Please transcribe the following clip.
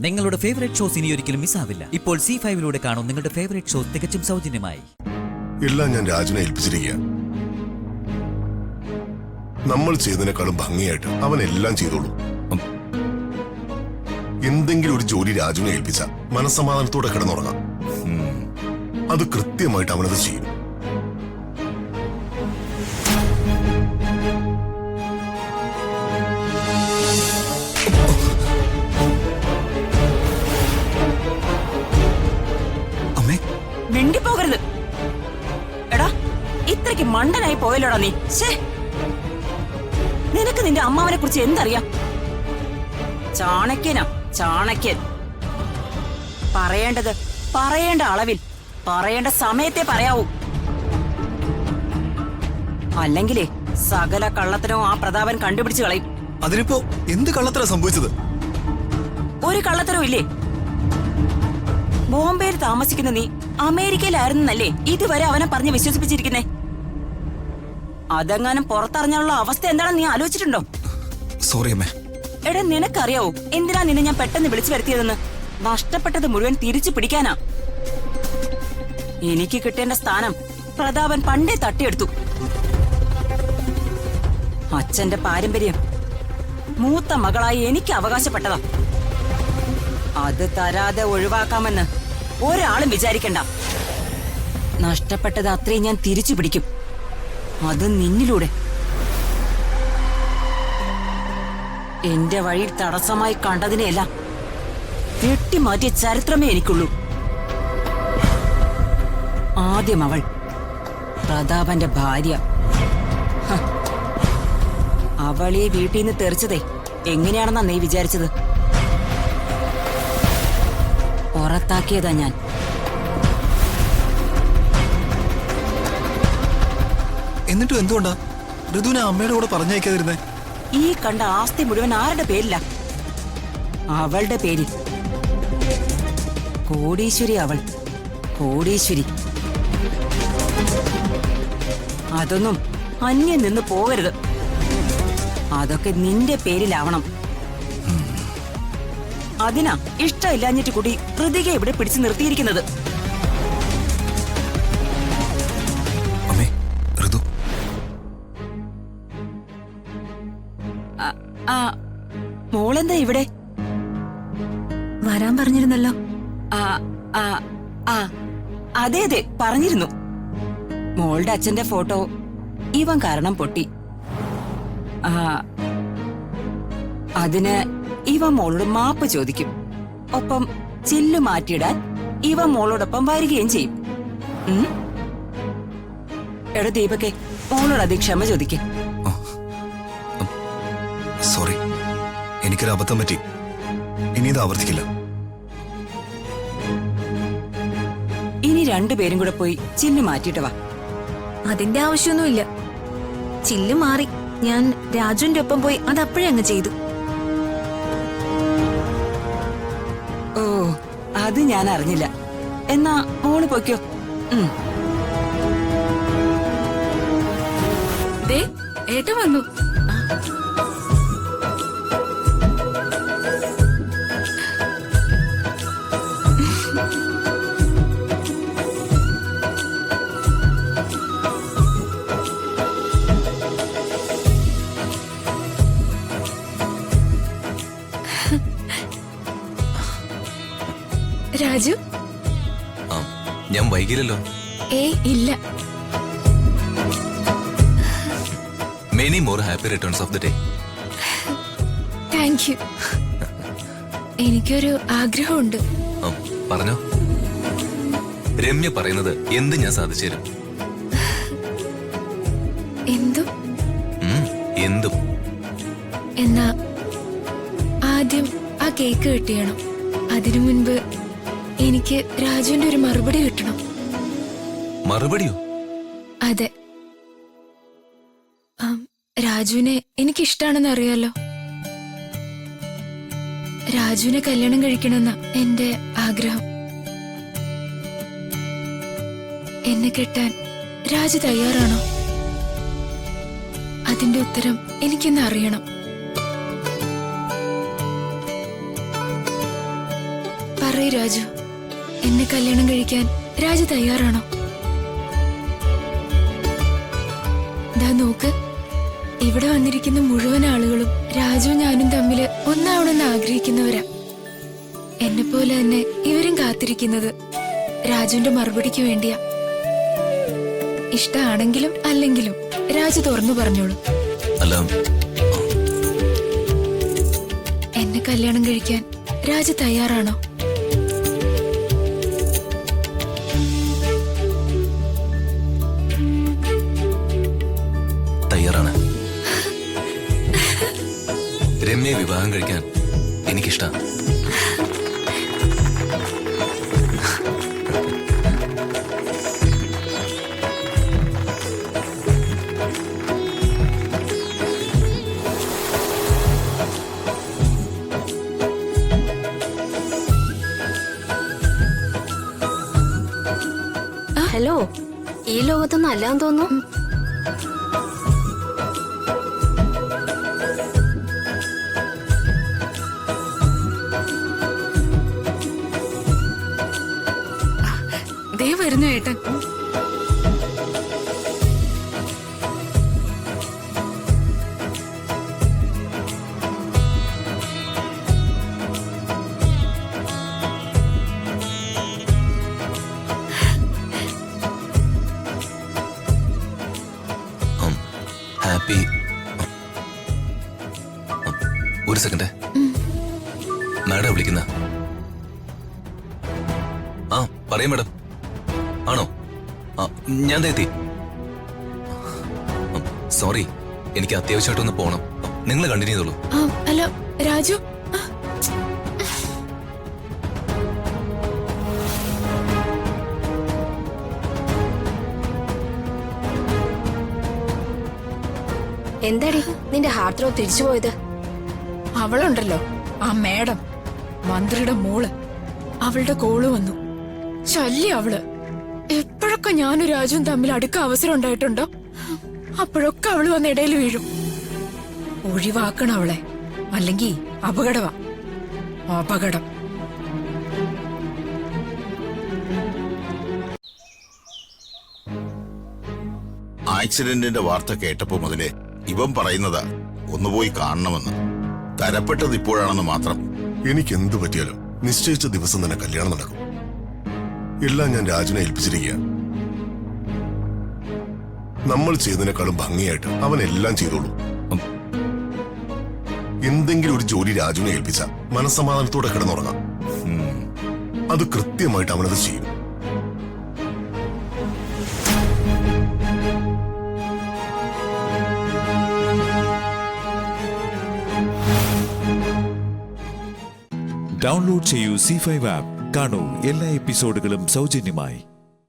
നിങ്ങളുടെ favourite shows ഇനി ഒരിക്കലും മിസ്സാവില്ല. ഇപ്പോൾ C5 കാണും നിങ്ങളുടെ ഫേവറേറ്റ് ഷോസ് തികച്ചും സൗജന്യമായി. എല്ലാം ഞാൻ രാജുനെ ഏൽപ്പിച്ചിരിക്കുക. നമ്മൾ ചെയ്തതിനേക്കാളും ഭംഗിയായിട്ട് അവൻ എല്ലാം ചെയ്തോളൂ. എന്തെങ്കിലും ഒരു ജോലി രാജുനെ ഏൽപ്പിച്ച മനസ്സമാധാനത്തോടെ കിടന്നുറങ്ങാം. അത് കൃത്യമായിട്ട് അവനത് ചെയ്യും. മിണ്ടിപ്പോകരുത്. എടാ, ഇത്രയ്ക്ക് മണ്ടനായി പോയല്ലോടാ നീ. നിനക്ക് നിന്റെ അമ്മാവനെ കുറിച്ച് എന്തറിയാം? ചാണക്യനാ, ചാണക്യൻ. പറയേണ്ടത് പറയേണ്ട അളവിൽ, പറയേണ്ട സമയത്തെ പറയാവൂ. അല്ലെങ്കിലേ സകല കള്ളത്തരവും ആ പ്രതാപൻ കണ്ടുപിടിച്ചു കളയും. അതിനിപ്പോ എന്ത് കള്ളത്തരം സംഭവിച്ചത്? ഒരു കള്ളത്തരവും ഇല്ലേ? ബോംബെയിൽ താമസിക്കുന്ന നീ അമേരിക്കയിലായിരുന്നല്ലേ ഇതുവരെ അവനെ പറഞ്ഞ് വിശ്വസിപ്പിച്ചിരിക്കുന്നേ? അതെങ്ങാനും പുറത്തറിഞ്ഞാലുള്ള അവസ്ഥ എന്താണെന്ന് നീ ആലോചിച്ചിട്ടുണ്ടോ? സോറി അമ്മേ. എടാ, നിനക്കറിയാവോ എന്തിനാ നിന്നെ ഞാൻ പെട്ടെന്ന് വിളിച്ചു വരുത്തിയതെന്ന്? നഷ്ടപ്പെട്ടത് മുഴുവൻ തിരിച്ചു പിടിക്കാനാ. എനിക്ക് കിട്ടേണ്ട സ്ഥാനം പ്രതാപൻ പണ്ടേ തട്ടിയെടുത്തു. അച്ഛന്റെ പാരമ്പര്യം മൂത്ത മകളായി എനിക്ക് അവകാശപ്പെട്ടതാ. അത് തരാതെ ഒഴിവാക്കാമെന്ന് ഒരാളും വിചാരിക്കണ്ട. നഷ്ടപ്പെട്ടത് അത്രയും ഞാൻ തിരിച്ചു പിടിക്കും. അത് നിന്നിലൂടെ. എന്റെ വഴി തടസ്സമായി കണ്ടതിനെയല്ല വെട്ടിമാറ്റിയ ചരിത്രമേ എനിക്കുള്ളൂ. ആദ്യം അവൾ പ്രതാപന്റെ ഭാര്യ. അവൾ ഈ വീട്ടിൽ നിന്ന് തെറിച്ചതേ എങ്ങനെയാണെന്നാ നീ വിചാരിച്ചത്? പുറത്താക്കിയതാ ഞാൻ. എന്നിട്ടും എന്തുകൊണ്ടാ ഋതുവിനെ അമ്മയുടെ കൂടെ പറഞ്ഞയക്കാതിരുന്നേ? ഈ കണ്ട ആസ്തി മുഴുവൻ ആരുടെ പേരില്ല? അവളുടെ പേരിൽ. കോടീശ്വരി അവൾ, കോടീശ്വരി. അതൊന്നും അന്യം നിന്ന് പോകരുത്. അതൊക്കെ നിന്റെ പേരിലാവണം. അതിനാ ഇഷ്ടമില്ലാഞ്ഞിട്ട് കൂടി ഋതിക ഇവിടെ പിടിച്ചു നിർത്തിയിരിക്കുന്നത്. മോളെന്താ ഇവിടെ? വരാൻ പറഞ്ഞിരുന്നല്ലോ. അതെ അതെ, പറഞ്ഞിരുന്നു. മോളുടെ അച്ഛന്റെ ഫോട്ടോ ഇവൻ കാരണം പൊട്ടി. അതിന് ഇവൻ മോളോട് മാപ്പ് ചോദിക്കും. ഒപ്പം ചില്ലു മാറ്റിയിടാൻ ഇവൻ മോളോടൊപ്പം വരികയും ചെയ്യും. എടോ ദീപക്കെ, മോളോട് അത് ക്ഷമ ചോദിക്കേ. സോറി, എനിക്കൊരു അബദ്ധം പറ്റി. ഇനി ഇത് ആവർത്തിക്കില്ല. ഇനി രണ്ടുപേരും കൂടെ പോയി ചില്ലു മാറ്റിയിട്ട് വാ. അതിന്റെ ആവശ്യമൊന്നുമില്ല. ചില്ല് മാറി. ഞാൻ രാജുവിന്റെ ഒപ്പം പോയി അത് അപ്പോഴേ അങ്ങ് ചെയ്തു. ഓ, അത് ഞാൻ അറിഞ്ഞില്ല. എന്നാ മോള് പൊയ്ക്കോ. ഏട്ട വന്നു. രാജു, ഞാൻ വൈകില്ലല്ലോ? ഇല്ല. Many more happy returns of the day. Thank you. എനിക്കൊരു ആഗ്രഹമുണ്ട്. പറഞ്ഞോ. രമ്യ പറയുന്നത് എന്ത് ഞാൻ സാധിച്ചു തരും. എന്തും? എന്തും. എന്നാ ആദ്യം ആ കേക്ക് കിട്ടിയണം. അതിനു മുൻപ് എനിക്ക് രാജുവിന്റെ ഒരു മറുപടി കിട്ടണം. മറുപടിയോ? അതെ. രാജുവിനെ എനിക്കിഷ്ടാണെന്ന് അറിയാലോ. രാജുവിനെ കല്യാണം കഴിക്കണമെന്ന എന്റെ ആഗ്രഹം. എന്നെ കെട്ടാൻ രാജു തയ്യാറാണോ? അതിന്റെ ഉത്തരം എനിക്കിന്ന് അറിയണം. പറയൂ രാജു, എന്നെ കല്യാണം കഴിക്കാൻ രാജു തയ്യാറാണോ? ദാ നോക്ക്, ഇവിടെ വന്നിരിക്കുന്ന മുഴുവൻ ആളുകളും രാജുവും ഞാനും തമ്മിൽ ഒന്നാവണമെന്ന് ആഗ്രഹിക്കുന്നവരാ. എന്നെ പോലെ തന്നെ ഇവരും കാത്തിരിക്കുന്നത് രാജുവിന്റെ മറുപടിക്ക് വേണ്ടിയാ. ഇഷ്ടാണെങ്കിലും അല്ലെങ്കിലും രാജു തുറന്നു പറഞ്ഞോളൂ. അല്ല, എന്നെ കല്യാണം കഴിക്കാൻ രാജു തയ്യാറാണോ? തയ്യാറാണ്. രമ്യയെ വിവാഹം കഴിക്കാൻ എനിക്കിഷ്ടമാണ്. ഹലോ, ഈ ലോകത്തൊന്നും അല്ലാന്ന് തോന്നുന്നു. ദേ വരുന്നു ഏട്ടൻ. ഹാപ്പി. ഒരു സെക്കൻഡ്, മാഡം വിളിക്കുന്ന. ആ പറയും മാഡം. ആണോ? ഞാൻ ദേ എത്തി. സോറി, എനിക്ക് അത്യാവശ്യമായിട്ടൊന്ന് പോണം. നിങ്ങൾ കണ്ടിന്യൂ ചെയ്തോളൂ. അല്ല രാജു, എന്താടി നിന്റെ ഹാർട്ട് ത്രോപ്പ് തിരിച്ചു പോയത്? അവളുണ്ടല്ലോ, ആ മേഡം, മന്ത്രിയുടെ മോള്, അവളുടെ കോള് വന്നു. ശല്യ അവള്. എപ്പോഴൊക്കെ ഞാനും രാജുവും തമ്മിൽ അടുക്ക അവസരം ഉണ്ടായിട്ടുണ്ടോ അപ്പോഴൊക്കെ അവള് വന്ന് ഇടയിൽ വീഴും. ഒഴിവാക്കണം അവളെ, അല്ലെങ്കിൽ അപകടവാ. അപകടം. ആക്സിഡന്റിന്റെ വാർത്ത കേട്ടപ്പോ മുതലേ ഇവൻ പറയുന്നതാ ഒന്ന് പോയി കാണണമെന്ന്. തരപ്പെട്ടത് ഇപ്പോഴാണെന്ന് മാത്രം. എനിക്ക് എന്തു പറ്റിയാലും നിശ്ചയിച്ച ദിവസം തന്നെ കല്യാണം നടക്കും. എല്ലാം ഞാൻ രാജുനെ ഏൽപ്പിച്ചിരിക്കുക. നമ്മൾ ചെയ്തതിനേക്കാളും ഭംഗിയായിട്ട് അവൻ എല്ലാം ചെയ്തോളൂ. എന്തെങ്കിലും ഒരു ജോലി രാജുവിനെ ഏൽപ്പിച്ച മനസ്സമാധാനത്തോടെ കിടന്നുറങ്ങാം. അത് കൃത്യമായിട്ട് അവനത് ചെയ്യും. ഡൗൺലോഡ് ചെയ്യൂ C5 ആപ്പ്. കാണൂ എല്ലാ എപ്പിസോഡുകളും സൗജന്യമായി.